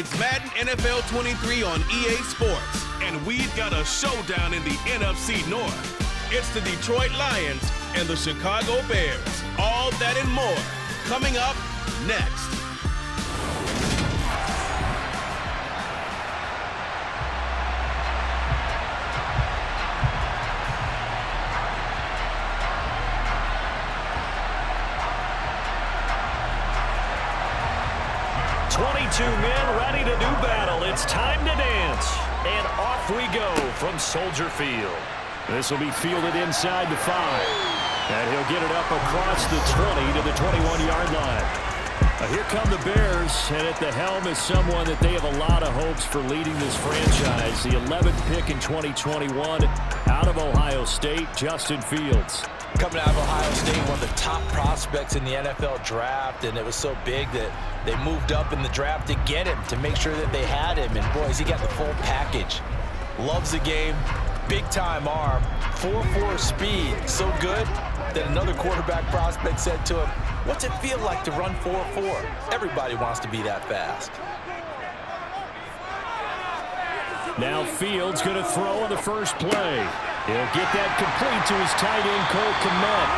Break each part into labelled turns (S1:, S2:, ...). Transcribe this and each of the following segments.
S1: It's Madden NFL 23 on EA Sports, and we've got a showdown in the NFC North. It's the Detroit Lions and the Chicago Bears. All that and more coming up next.
S2: Two men ready to do battle. It's time to dance. And off we go from Soldier Field. This will be fielded inside the 5. And he'll get it up across the 20 to the 21-yard line. Here come the Bears, and at the helm is someone that they have a lot of hopes for leading this franchise. The 11th pick in 2021 out of Ohio State, Justin Fields.
S3: Coming out of Ohio State, one of the top prospects in the NFL draft, and it was so big that they moved up in the draft to get him, to make sure that they had him. And boys, he got the full package. Loves the game, big-time arm, 4.4 speed, so good that another quarterback prospect said to him, "What's it feel like to run 4.4? Everybody wants to be that fast."
S2: Now Fields going to throw on the first play. He'll get that complete to his tight end, Cole Kmet.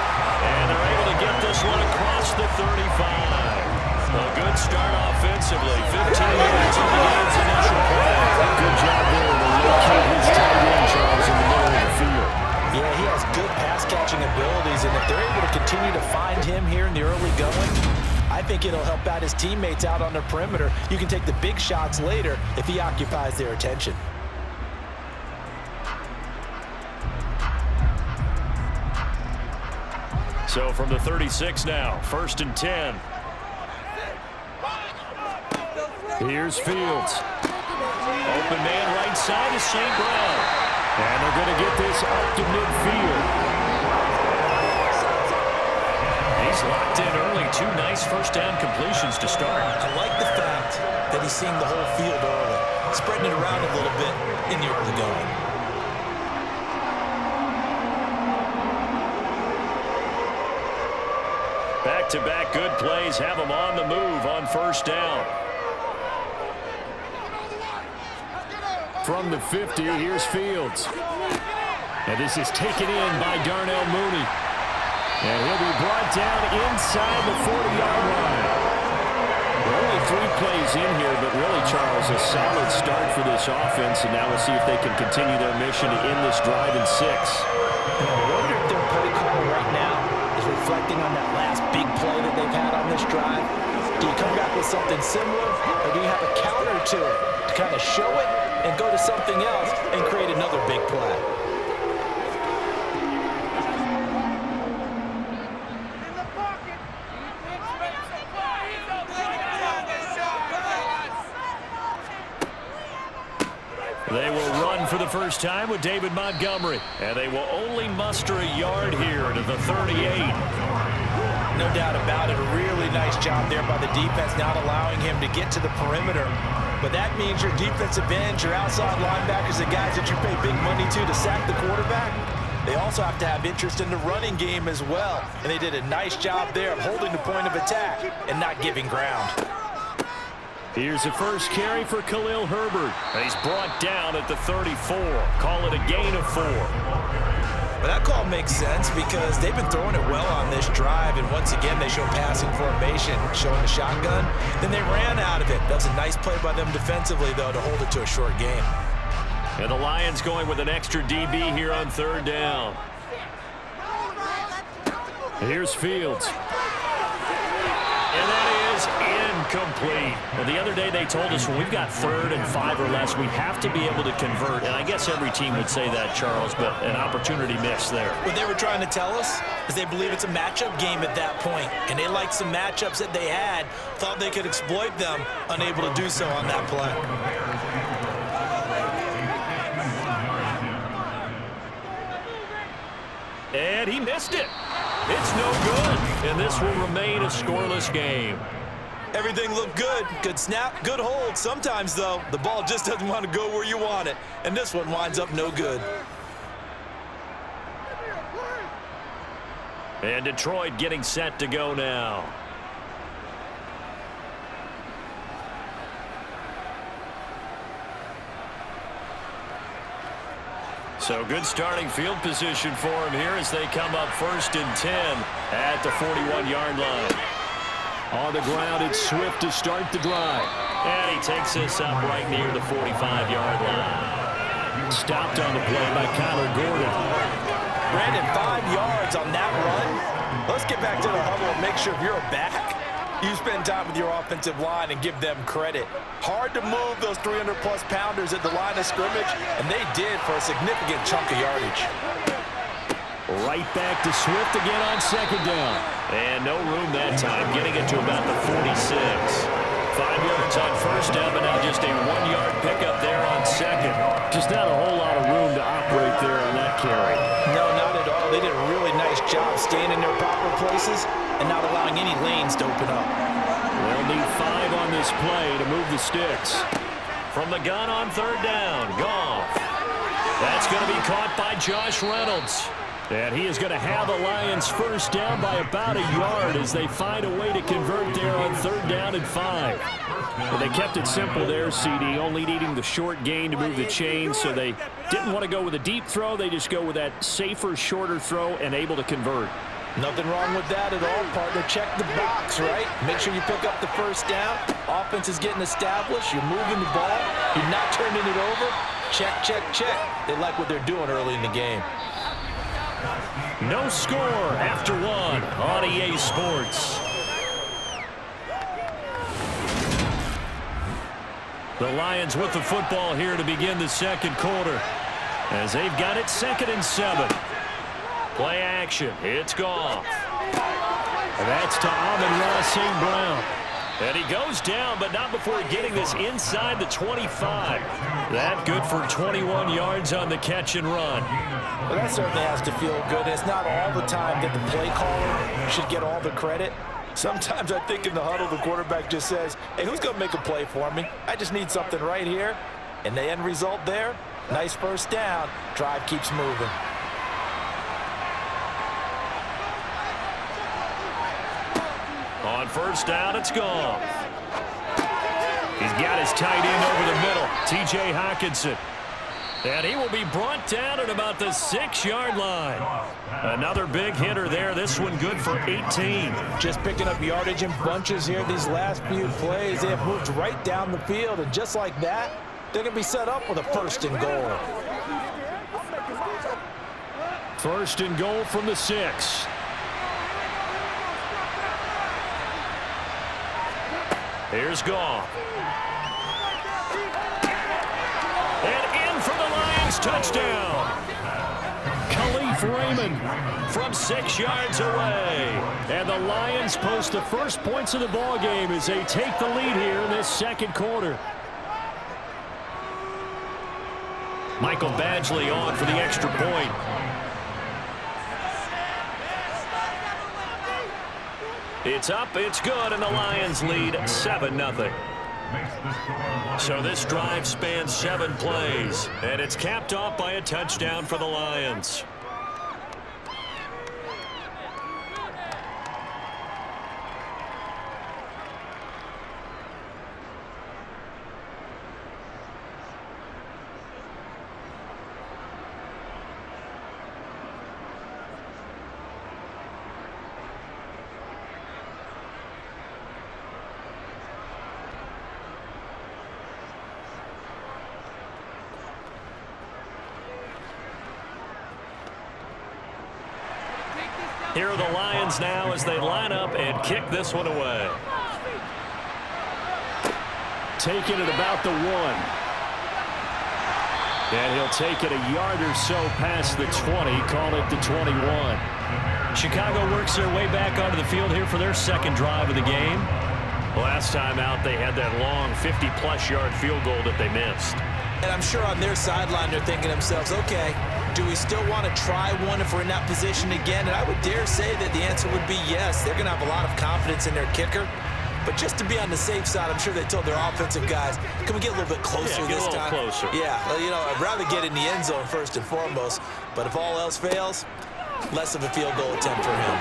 S2: And they're able to get this one across the 35. A good start offensively. 15 yards on the game's initial play. Good job there to locate his tight end, Charles, in the middle of the field.
S3: Yeah, he has good pass-catching abilities, and if they're able to continue to find him here in the early going, I think it'll help out his teammates out on the perimeter. You can take the big shots later if he occupies their attention.
S2: So from the 36 now, 1st and 10. Here's Fields. Open man right side is St. Brown. And they're going to get this up to midfield. He's locked in early. 2 nice first down completions to start.
S3: I like the fact that he's seeing the whole field early, spreading it around a little bit in the early going.
S2: Back-to-back good plays have him on the move on first down. From the 50, here's Fields. And this is taken in by Darnell Mooney. And he'll be brought down inside the 40-yard line. There are only 3 plays in here, but really, Charles, a solid start for this offense. And now we'll see if they can continue their mission to end this drive in 6.
S3: I wonder if their play call right now is reflecting on that last big play that they've had on this drive. Do you come back with something similar, or do you have a counter to it to kind of show it and go to something else and create another big play?
S2: They will run for the first time with David Montgomery, and they will only muster a yard here to the 38.
S3: No doubt about it. A really nice job there by the defense, not allowing him to get to the perimeter. But that means your defensive ends, your outside linebackers, the guys that you pay big money to sack the quarterback, they also have to have interest in the running game as well. And they did a nice job there of holding the point of attack and not giving ground.
S2: Here's the first carry for Khalil Herbert. He's brought down at the 34. Call it a gain of 4.
S3: But that call makes sense because they've been throwing it well on this drive, and once again they show passing formation, showing the shotgun. Then they ran out of it. That was a nice play by them defensively, though, to hold it to a short game.
S2: And the Lions going with an extra DB here on 3rd down. Here's Fields. And that is incomplete. Well, the other day they told us when we've got 3rd and 5 or less, we have to be able to convert. And I guess every team would say that, Charles, but an opportunity missed there.
S3: What they were trying to tell us is they believe it's a matchup game at that point, and they liked some matchups that they had, thought they could exploit them, unable to do so on that play.
S2: And he missed it. It's no good, and this will remain a scoreless game.
S3: Everything looked good. Good snap, good hold. Sometimes, though, the ball just doesn't want to go where you want it, and this one winds up no good.
S2: And Detroit getting set to go now. 2 & 1
S3: 2
S2: So good starting field position for him here as they come up 1st and 10 at the 41-yard line. On the ground, it's Swift to start the drive. And he takes this up right near the 45-yard line. Stopped on the play by Kyler Gordon.
S3: Brandon, 5 yards on that run. Let's get back to the huddle and make sure if you're a back, you spend time with your offensive line and give them credit. Hard to move those 300-plus pounders at the line of scrimmage, and they did for a significant chunk of yardage.
S2: Right back to Swift again on 2nd down. And no room that time, getting it to about the 46. 5 yards on 1st down, but now just a 1-yard pickup there on 2nd. Just not a whole lot of room to operate there on that carry.
S3: No, not at all. They did a really nice job staying in their proper places and not allowing any lanes to open up.
S2: They'll need 5 on this play to move the sticks. From the gun on 3rd down, Goff. That's going to be caught by Josh Reynolds. And he is going to have the Lions 1st down by about a yard as they find a way to convert there on 3rd down and 5. Well, they kept it simple there, CD, only needing the short gain to move the chain, so they didn't want to go with a deep throw. They just go with that safer, shorter throw and able to convert.
S3: Nothing wrong with that at all, partner. Check the box, right? Make sure you pick up the 1st down. Offense is getting established. You're moving the ball. You're not turning it over. Check, check, check. They like what they're doing early in the game.
S2: No score after 1 on EA Sports. The Lions with the football here to begin the 2nd quarter as they've got it 2nd and 7. Play action. It's Goff. That's to Amon-Ra St. Brown. And he goes down, but not before getting this inside the 25. That good for 21 yards on the catch and run.
S3: Well, that certainly has to feel good. It's not all the time that the play caller should get all the credit. Sometimes I think in the huddle, the quarterback just says, hey, who's going to make a play for me? I just need something right here. And the end result there, nice 1st down. Drive keeps moving.
S2: On 1st down, it's Goff. He's got his tight end over the middle, T.J. Hockenson. And he will be brought down at about the 6-yard line. Another big hitter there. This one good for 18.
S3: Just picking up yardage in bunches here these last few plays. They have moved right down the field, and just like that, they're going to be set up with a 1st and goal.
S2: 1st and goal from the 6. Here's Goff. And in for the Lions touchdown. Khalif Raymond from 6 yards away. And the Lions post the first points of the ball game as they take the lead here in this 2nd quarter. Michael Badgley on for the extra point. It's up, it's good, and the Lions lead 7-0. So this drive spans 7 plays, and it's capped off by a touchdown for the Lions. Here are the Lions now as they line up and kick this one away. Taking it about the 1. And he'll take it a yard or so past the 20, call it the 21. Chicago works their way back onto the field here for their 2nd drive of the game. Last time out, they had that long 50-plus yard field goal that they missed.
S3: And I'm sure on their sideline they're thinking to themselves, okay, do we still want to try one if we're in that position again? And I would dare say that the answer would be yes. They're going to have a lot of confidence in their kicker. But just to be on the safe side, I'm sure they told their offensive guys, can we get a little bit closer this time?
S2: Closer.
S3: Yeah, well, you know, I'd rather get in the end zone first and foremost. But if all else fails, less of a field goal attempt for him.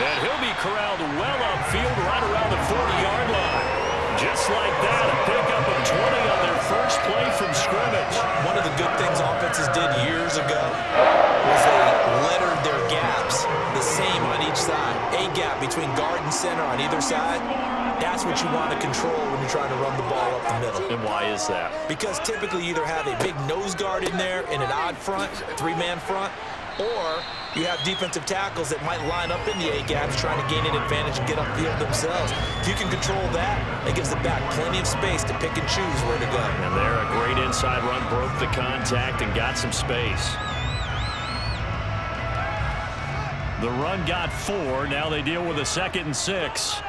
S2: And he'll be corralled well upfield right around the 40-yard line. Just like that, a pickup of on their first play from scrimmage.
S3: One of the good things offenses did years ago was they lettered their gaps the same on each side. A gap between guard and center on either side. That's what you want to control when you're trying to run the ball up the middle.
S2: And why is that?
S3: Because typically you either have a big nose guard in there in an odd front, three-man front, or you have defensive tackles that might line up in the A-gaps trying to gain an advantage and get upfield themselves. If you can control that, it gives the back plenty of space to pick and choose where to go.
S2: And there, a great inside run, broke the contact and got some space. The run got 4. Now they deal with a 2nd and 6.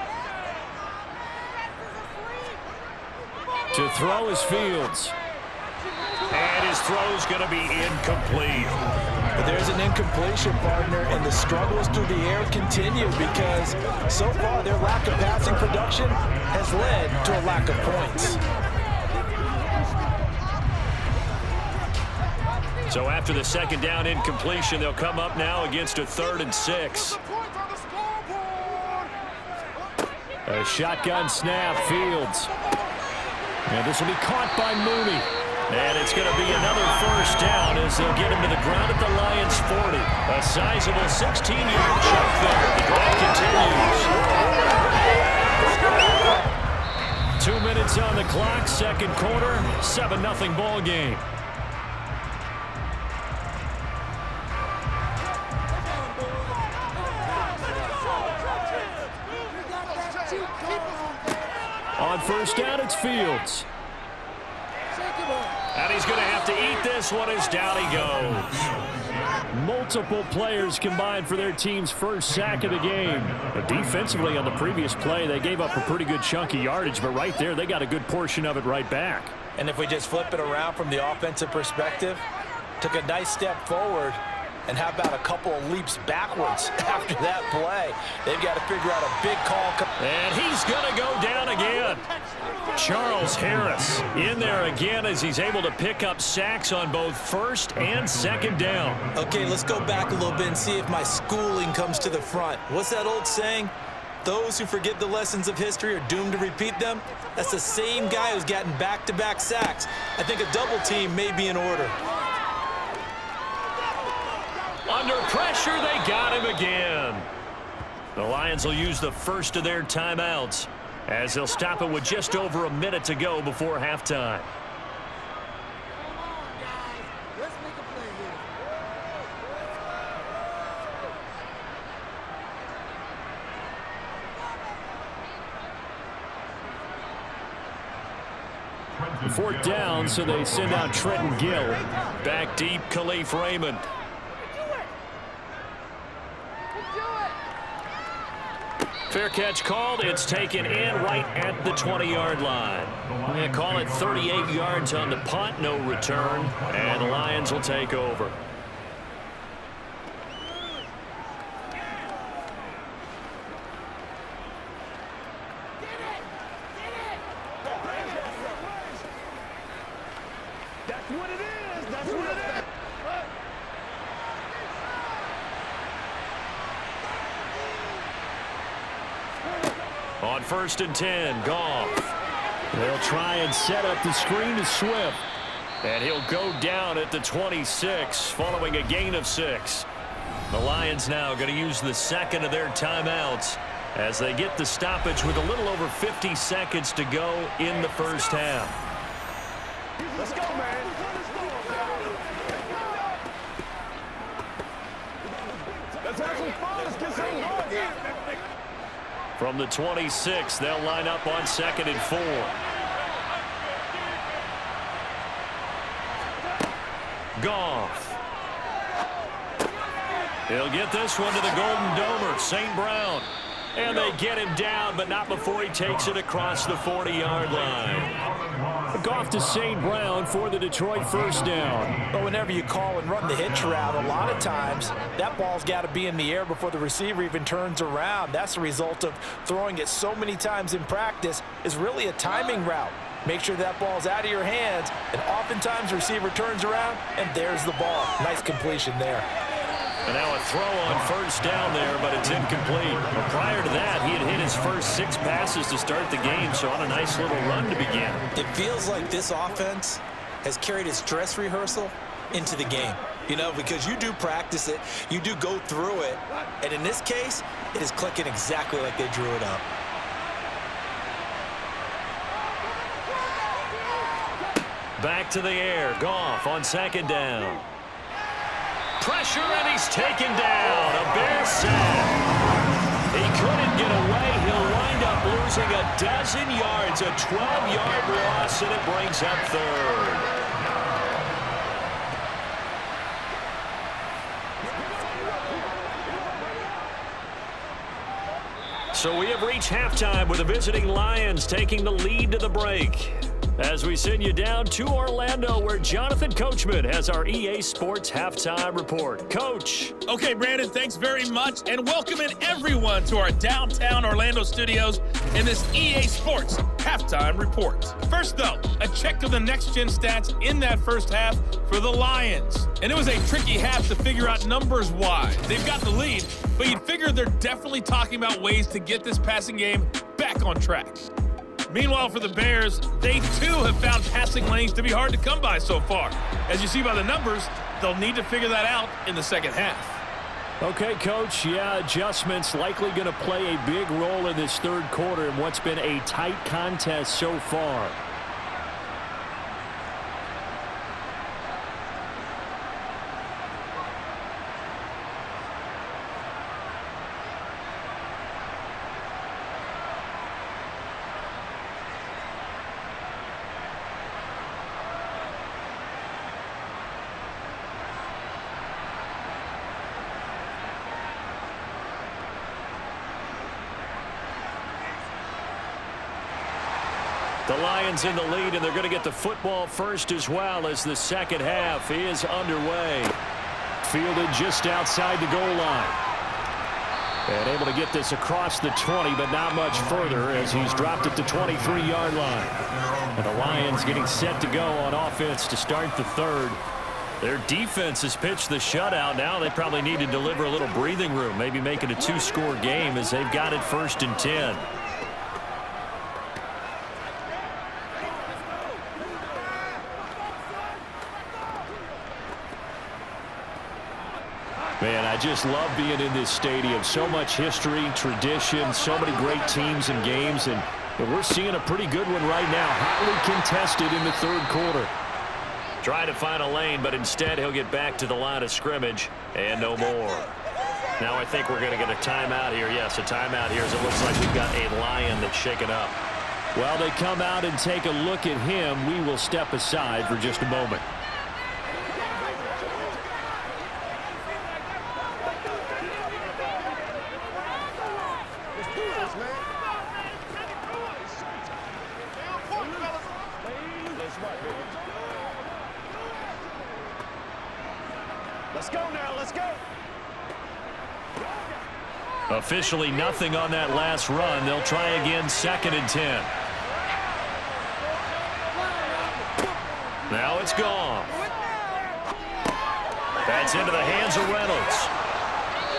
S2: To throw is Fields. And his throw's going to be incomplete.
S3: But there's an incompletion, partner, and the struggles through the air continue because so far their lack of passing production has led to a lack of points.
S2: So after the 2nd down incompletion, they'll come up now against a 3rd and 6. A shotgun snap, Fields. And this will be caught by Mooney. And it's going to be another first down as they'll get him to the ground at the Lions' 40. A sizable 16-yard chunk there. The drive continues. 2 minutes on the clock, 2nd quarter, 7-0 ball game. On first down, it's Fields. And he's going to have to eat this one as down he goes. Multiple players combined for their team's first sack of the game. But defensively on the previous play, they gave up a pretty good chunk of yardage, but right there, they got a good portion of it right back.
S3: And if we just flip it around from the offensive perspective, took a nice step forward, and how about a couple of leaps backwards after that play? They've got to figure out a big call.
S2: And he's going to go down again. Charles Harris in there again as he's able to pick up sacks on both 1st and 2nd down.
S3: Okay, let's go back a little bit and see if my schooling comes to the front. What's that old saying? Those who forget the lessons of history are doomed to repeat them. That's the same guy who's gotten back-to-back sacks. I think a double team may be in order.
S2: Under pressure, they got him again. The Lions will use the first of their timeouts as they'll stop it with just over a minute to go before halftime. Fourth down, so they send out Trenton Gill. Back deep, Khalif Raymond. Fair catch called. It's taken in right at the 20-yard line. They call it 38 yards on the punt, no return, and the Lions will take over.
S4: That's what it is. That's what it is.
S2: On 1st and 10, Goff. They'll try and set up the screen to Swift. And he'll go down at the 26 following a gain of 6. The Lions now going to use the 2nd of their timeouts as they get the stoppage with a little over 50 seconds to go in the first half.
S4: Let's go, man. Let's have some fun. Let's get some fun.
S2: From the 26, they'll line up on 2nd and 4. Goff. He'll get this one to the Golden Domer, St. Brown. And they get him down, but not before he takes it across the 40-yard line. Goff to St. Brown for the Detroit first down.
S3: But whenever you call and run the hitch route, a lot of times that ball's got to be in the air before the receiver even turns around. That's the result of throwing it so many times in practice is really a timing route. Make sure that ball's out of your hands, and oftentimes the receiver turns around, and there's the ball. Nice completion there.
S2: And now a throw on first down there, but it's incomplete. Well, prior to that, he had hit his first 6 passes to start the game, so on a nice little run to begin.
S3: It feels like this offense has carried its dress rehearsal into the game. You know, because you do practice it, you do go through it, and in this case, it is clicking exactly like they drew it up.
S2: Back to the air. Goff on second down. Pressure, and he's taken down. A Bear sack. He couldn't get away. He'll wind up losing a dozen yards. A 12-yard loss, and it brings up third. So we have reached halftime with the visiting Lions taking the lead to the break. As we send you down to Orlando, where Jonathan Coachman has our EA Sports Halftime Report. Coach.
S5: Okay, Brandon, thanks very much, and welcoming everyone to our downtown Orlando studios in this EA Sports Halftime Report. First, though, a check of the next-gen stats in that first half for the Lions. And it was a tricky half to figure out numbers-wise. They've got the lead, but you'd figure they're definitely talking about ways to get this passing game back on track. Meanwhile, for the Bears, they too have found passing lanes to be hard to come by so far. As you see by the numbers, they'll need to figure that out in the second half.
S2: Okay, Coach, yeah, adjustments likely going to play a big role in this third quarter in what's been a tight contest so far. The Lions in the lead, and they're going to get the football first as well as the second half is underway. Fielded just outside the goal line. And able to get this across the 20, but not much further as he's dropped it to 23-yard line. And the Lions getting set to go on offense to start the third. Their defense has pitched the shutout. Now they probably need to deliver a little breathing room, maybe make it a 2-score game as they've got it 1st and 10. Man, I just love being in this stadium. So much history, tradition, so many great teams and games, and we're seeing a pretty good one right now. Hotly contested in the third quarter. Trying to find a lane, but instead he'll get back to the line of scrimmage and no more. Now I think we're going to get a timeout here. Yes, a timeout here as it looks like we've got a Lion that's shaken up. Well, they come out and take a look at him. We will step aside for just a moment.
S4: Let's go now, let's go.
S2: Officially nothing on that last run. They'll try again 2nd and 10. Now it's gone. That's into the hands of Reynolds.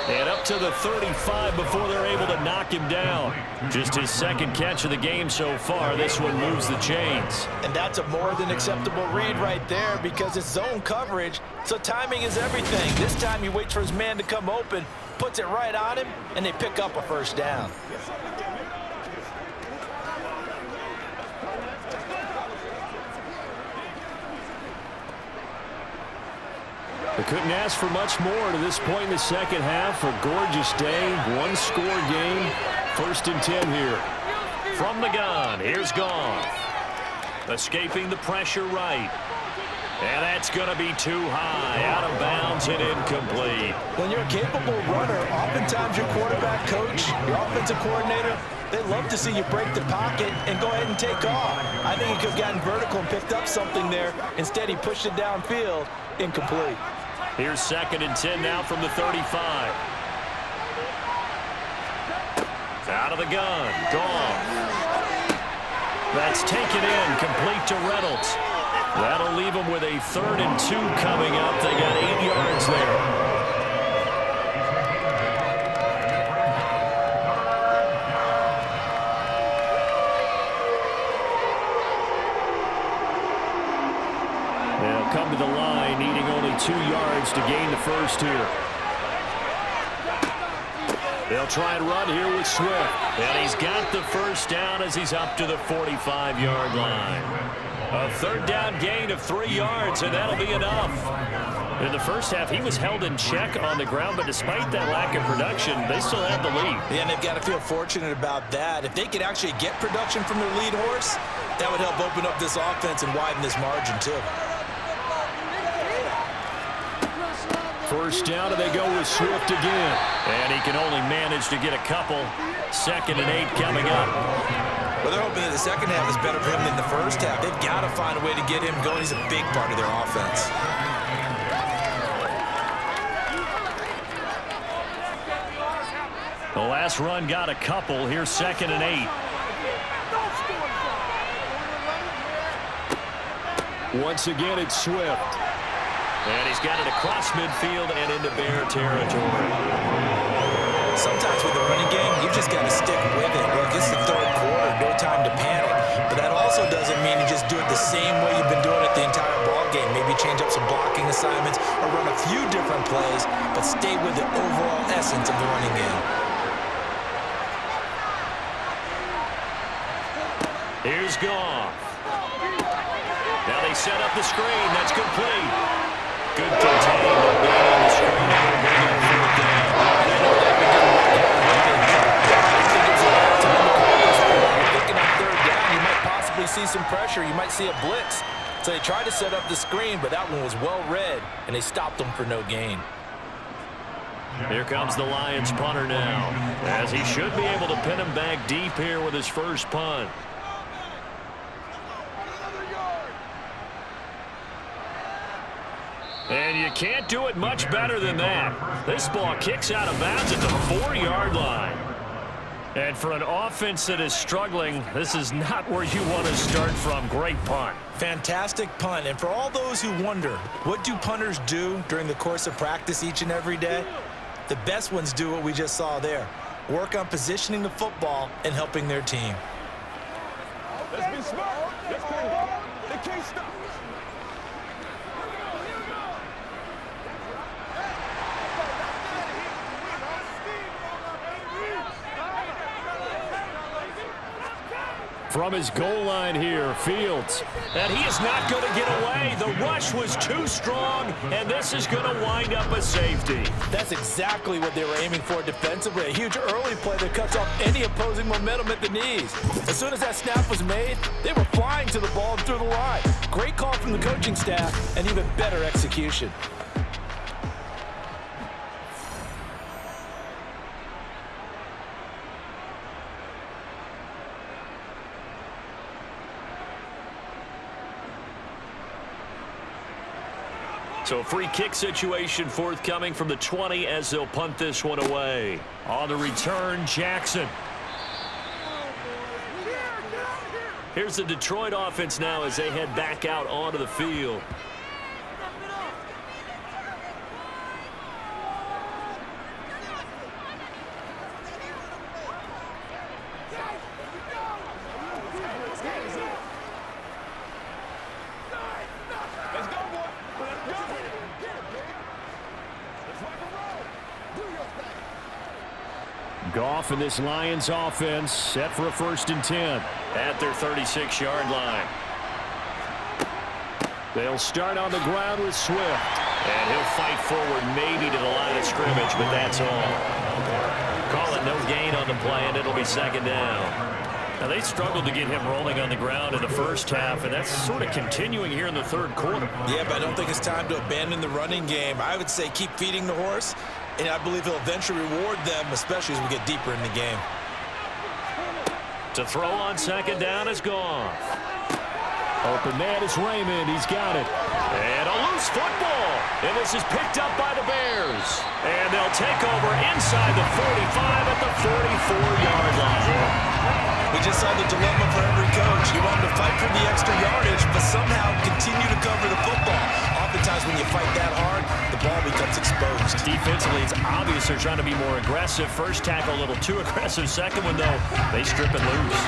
S2: And up to the 35 before they're able to knock him down. Just his 2nd catch of the game so far. This one moves the chains.
S3: And that's a more than acceptable read right there because it's zone coverage, so timing is everything. This time he waits for his man to come open, puts it right on him, and they pick up a 1st down.
S2: They couldn't ask for much more to this point in the second half. A gorgeous day, 1-score game. 1st and 10 here. From the gun, here's Goff. Escaping the pressure right. And that's going to be too high. Out of bounds and incomplete.
S3: When you're a capable runner, oftentimes your quarterback coach, your offensive coordinator, they love to see you break the pocket and go ahead and take off. I think he could have gotten vertical and picked up something there. Instead, he pushed it downfield. Incomplete.
S2: Here's 2nd and 10 now from the 35. Out of the gun. Goff. That's taken in. Complete to Reynolds. That'll leave them with a 3rd and 2 coming up. They got 8 yards there. yards to gain the first here. They'll try and run here with Swift. And he's got the first down as he's up to the 45-yard line. A third down gain of 3 yards, and that'll be enough. In the first half, he was held in check on the ground, but despite that lack of production, they still have the lead.
S3: Yeah, and they've got to feel fortunate about that. If they could actually get production from their lead horse, that would help open up this offense and widen this margin, too.
S2: First down, and they go with Swift again. And he can only manage to get a couple. 2nd and 8 coming up.
S3: Well, they're hoping that the second half is better for him than the first half. They've got to find a way to get him going. He's a big part of their offense.
S2: The last run got a couple. Here's 2nd and 8. Once again, it's Swift. And he's got it across midfield and into Bear territory.
S3: Sometimes with the running game, you just got to stick with it. Look, it's the third quarter, no time to panic. But that also doesn't mean you just do it the same way you've been doing it the entire ball game. Maybe change up some blocking assignments or run a few different plays, but stay with the overall essence of the running game.
S2: Here's Goff. Now they set up the screen. That's complete. Good contain. They'll get on the screen and they'll bring up 4th down.
S3: And I know that we can work out I think it's a lot to accomplish. You're thinking on 3rd down, you might possibly see some pressure. You might see a blitz. So they tried to set up the screen, but that one was well read, and they stopped them for no gain.
S2: Here comes the Lions punter now, as he should be able to pin him back deep here with his first punt. And you can't do it much better than that. This ball kicks out of bounds at the 4-yard line. And for an offense that is struggling, this is not where you want to start from. Great punt.
S3: Fantastic punt. And for all those who wonder, what do punters do during the course of practice each and every day? The best ones do what we just saw there. Work on positioning the football and helping their team.
S4: Let's be smart. Let's play ball. They can't stop us.
S2: From his goal line here, Fields. And he is not going to get away. The rush was too strong, and this is going to wind up a safety.
S3: That's exactly what they were aiming for defensively. A huge early play that cuts off any opposing momentum at the knees. As soon as that snap was made, they were flying to the ball and through the line. Great call from the coaching staff and even better execution.
S2: So a free kick situation forthcoming from the 20 as they'll punt this one away. On the return, Jackson. Here's the Detroit offense now as they head back out onto the field. Goff and this Lions offense set for a 1st and 10 at their 36-yard line. They'll start on the ground with Swift. And he'll fight forward maybe to the line of scrimmage, but that's all. Call it no gain on the play, and it'll be 2nd down. Now, they struggled to get him rolling on the ground in the first half, and that's sort of continuing here in the 3rd quarter.
S3: Yeah, but I don't think it's time to abandon the running game. I would say keep feeding the horse, and I believe he'll eventually reward them, especially as we get deeper in the game.
S2: To throw on 2nd down is Goff. Open man is Raymond. He's got it. And a loose football. And this is picked up by the Bears. And they'll take over inside the 45 at the 44-yard line.
S3: We just saw the dilemma for every coach. You want them to fight for the extra yardage, but somehow continue to cover the football. Oftentimes when you fight that hard, the ball becomes exposed.
S2: Defensively, it's obvious they're trying to be more aggressive. First tackle a little too aggressive. Second one, though, they strip it loose.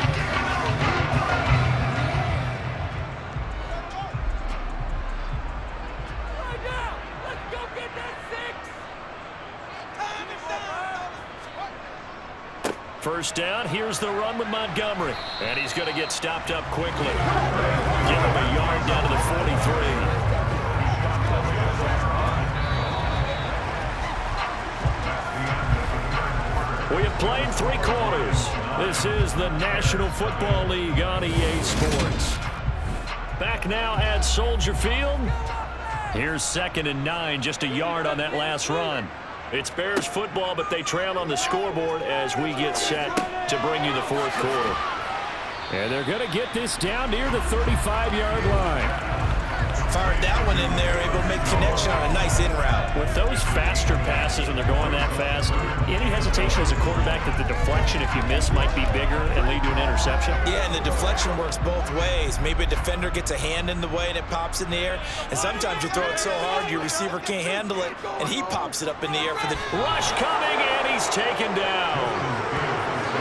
S4: Let's go get
S2: First down, here's the run with Montgomery. And he's going to get stopped up quickly. Give him a yard down to the 43. We have played 3 quarters. This is the National Football League on EA Sports. Back now at Soldier Field. Here's 2nd and 9, just a yard on that last run. It's Bears football, but they trail on the scoreboard as we get set to bring you the 4th quarter. And they're going to get this down near the 35-yard line.
S3: Fired that one in there, able to make connection on a nice in route.
S2: With those faster passes when they're going that fast, any hesitation as a quarterback that the deflection, if you miss, might be bigger and lead to an interception?
S3: Yeah, and the deflection works both ways. Maybe a defender gets a hand in the way and it pops in the air, and sometimes you throw it so hard your receiver can't handle it, and he pops it up in the air for the...
S2: Rush coming, and he's taken down.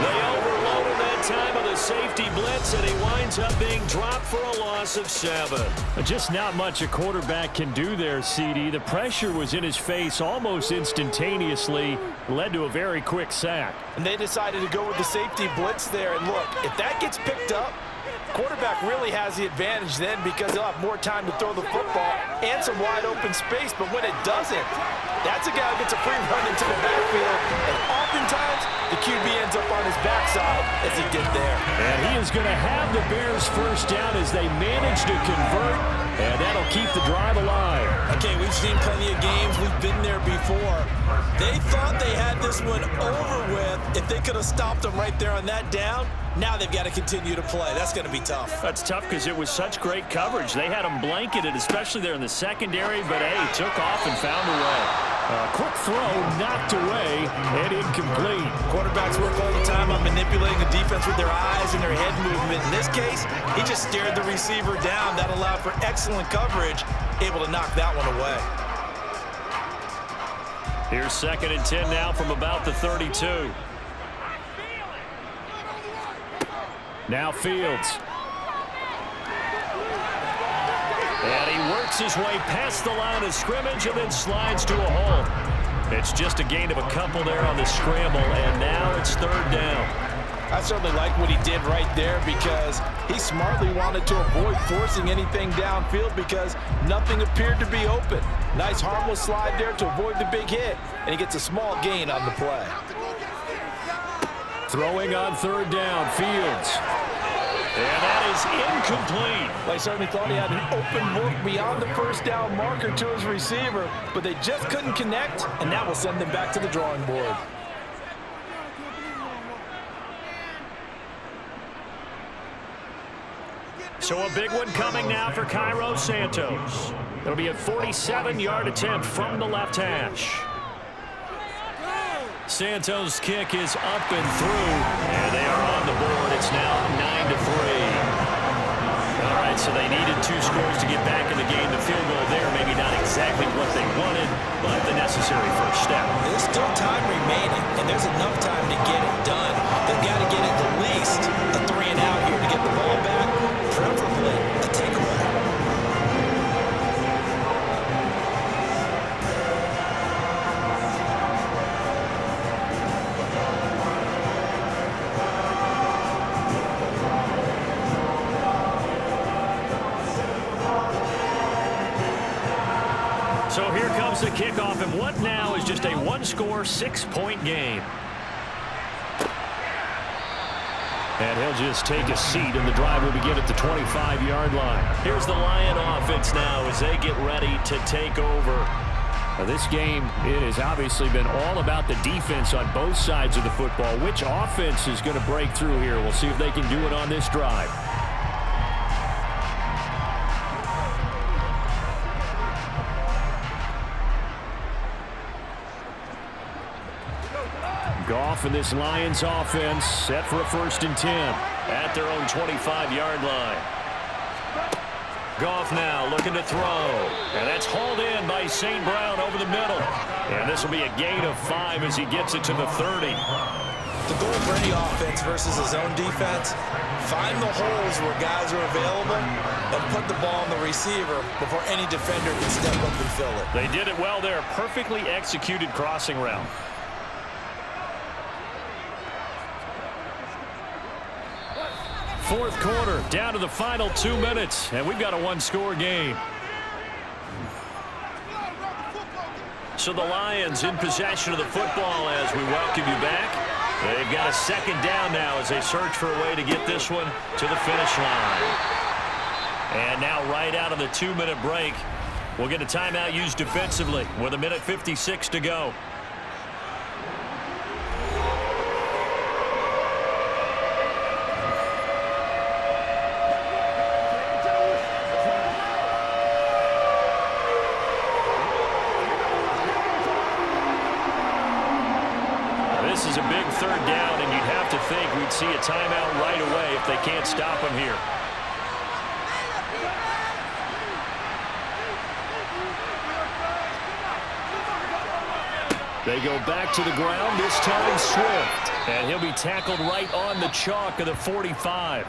S2: They overloaded that time of the safety blitz, and he winds up being dropped for a loss of 7. Just not much a quarterback can do there, CD. The pressure was in his face almost instantaneously, led to a very quick sack.
S3: And they decided to go with the safety blitz there, and look, if that gets picked up, quarterback really has the advantage then because he'll have more time to throw the football and some wide open space, but when it doesn't, that's a guy who gets a free run into the backfield, and oftentimes the QB ends up on his backside as he did there.
S2: And he is going to have the Bears first down as they manage to convert, and that'll keep the drive alive.
S3: Okay, we've seen plenty of games. We've been there before. They thought they had this one over with if they could have stopped them right there on that down. Now they've got to continue to play. That's going to be tough.
S2: That's tough because it was such great coverage. They had them blanketed, especially there in the secondary, but, hey, took off and found a way. Quick throw, knocked away, and incomplete.
S3: Quarterbacks work all the time on manipulating the defense with their eyes and their head movement. In this case, he just stared the receiver down. That allowed for excellent coverage, able to knock that one away.
S2: Here's 2nd and 10 now from about the 32. Now Fields. And he works his way past the line of scrimmage and then slides to a hole. It's just a gain of a couple there on the scramble, and now it's 3rd down.
S3: I certainly like what he did right there because he smartly wanted to avoid forcing anything downfield because nothing appeared to be open. Nice harmless slide there to avoid the big hit, and he gets a small gain on the play.
S2: Throwing on 3rd down, Fields. And that is incomplete.
S3: They certainly thought he had an open look beyond the first down marker to his receiver, but they just couldn't connect, and that will send them back to the drawing board.
S2: So a big one coming now for Cairo Santos. It'll be a 47-yard attempt from the left hash. Santos' kick is up and through, and they are on the board. It's now 9-3. All right, so they needed 2 scores to get back in the game. The field goal there, maybe not exactly what they wanted, but the necessary first step.
S3: There's still time remaining, and there's enough time to get it done. They've got to get at least a 3-and-out here to get the ball back, preferably a takeaway.
S2: So here comes the kickoff, and what now is just a 1-score, 6-point game. And he'll just take a seat, and the drive will begin at the 25-yard line. Here's the Lion offense now as they get ready to take over. Now this game, it has obviously been all about the defense on both sides of the football. Which offense is going to break through here? We'll see if they can do it on this drive. Goff and this Lions offense set for a 1st and 10 at their own 25-yard line. Goff now looking to throw, and that's hauled in by St. Brown over the middle. And this will be a gain of 5 as he gets it to the 30.
S3: The goal for any offense versus his own defense, find the holes where guys are available and put the ball on the receiver before any defender can step up and fill it.
S2: They did it well there. Perfectly executed crossing route. fourth quarter, down to the final 2 minutes, and we've got a one-score game. So the Lions in possession of the football as we welcome you back. They've got a second down now as they search for a way to get this one to the finish line. And now right out of the 2-minute break, we'll get a timeout used defensively with 1:56 to go. This is a big third down, and you'd have to think we'd see a timeout right away if they can't stop him here. They go back to the ground, this time Swift. And he'll be tackled right on the chalk of the 45.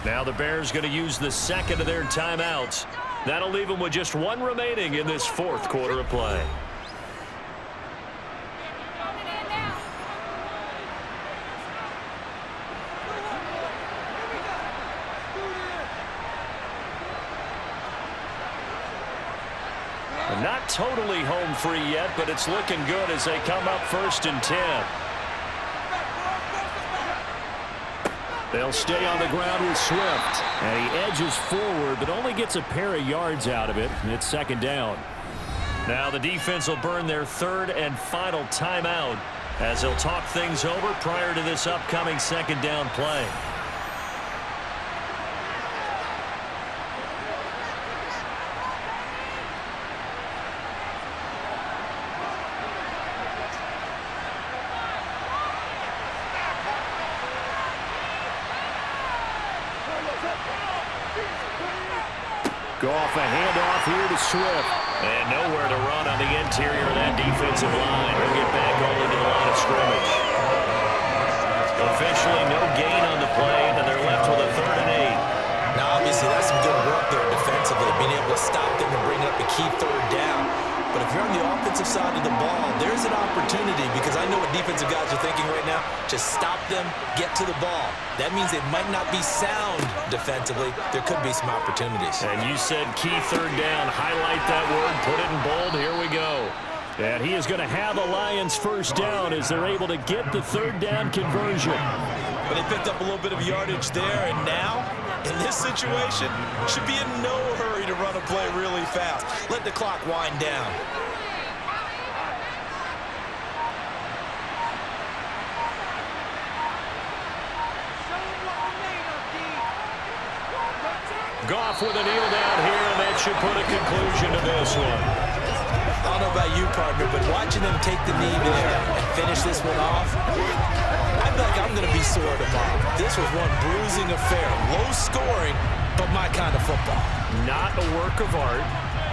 S2: Now the Bears going to use the second of their timeouts. That'll leave them with just one remaining in this fourth quarter of play. Not totally home free yet, but it's looking good as they come up 1st and 10. They'll stay on the ground with Swift. And he edges forward, but only gets a pair of yards out of it. And it's second down. Now the defense will burn their third and final timeout as they'll talk things over prior to this upcoming second down play. Goff, a handoff here to Swift. And nowhere to run on the interior of that defensive line. He'll get back all into the line of scrimmage. Officially no gain on the play, and they're left with a 3rd and 8.
S3: Now, obviously, that's some good work there defensively, being able to stop them and bring up the key third down. But if you're on the offensive side of the ball, there's an opportunity because I know what defensive guys are thinking right now. Just stop them, get to the ball. That means they might not be sound defensively. There could be some opportunities.
S2: And you said key third down. Highlight that word, put it in bold. Here we go. And he is going to have a Lions first down as they're able to get the third down conversion.
S3: But they picked up a little bit of yardage there, and now, in this situation, should be in no hurry to run a play really fast. Let the clock wind down.
S2: Goff with a kneel down here, and that should put a conclusion to this one.
S3: I don't know about you, partner, but watching them take the knee there and finish this one off, I feel like I'm going to be sore tomorrow. This was one bruising affair. Low scoring, but my kind of football.
S2: Not a work of art,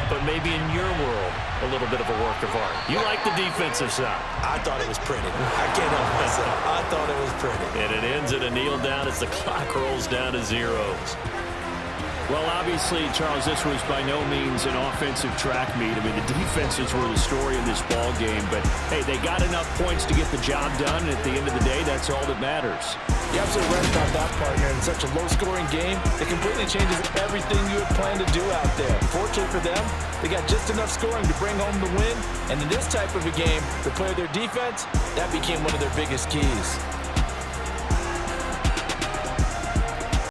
S2: but maybe in your world, a little bit of a work of art. You like the defensive side.
S3: I thought it was pretty. I can't help myself. I thought it was pretty.
S2: And it ends in a kneel down as the clock rolls down to zeros. Well, obviously, Charles, this was by no means an offensive track meet. I mean, the defenses were the story in this ball game. But, hey, they got enough points to get the job done. And at the end of the day, that's all that matters.
S6: You're absolutely right about that, partner. In such a low-scoring game, it completely changes everything you had planned to do out there. Fortunately for them, they got just enough scoring to bring home the win. And in this type of a game, to play their defense, that became one of their biggest keys.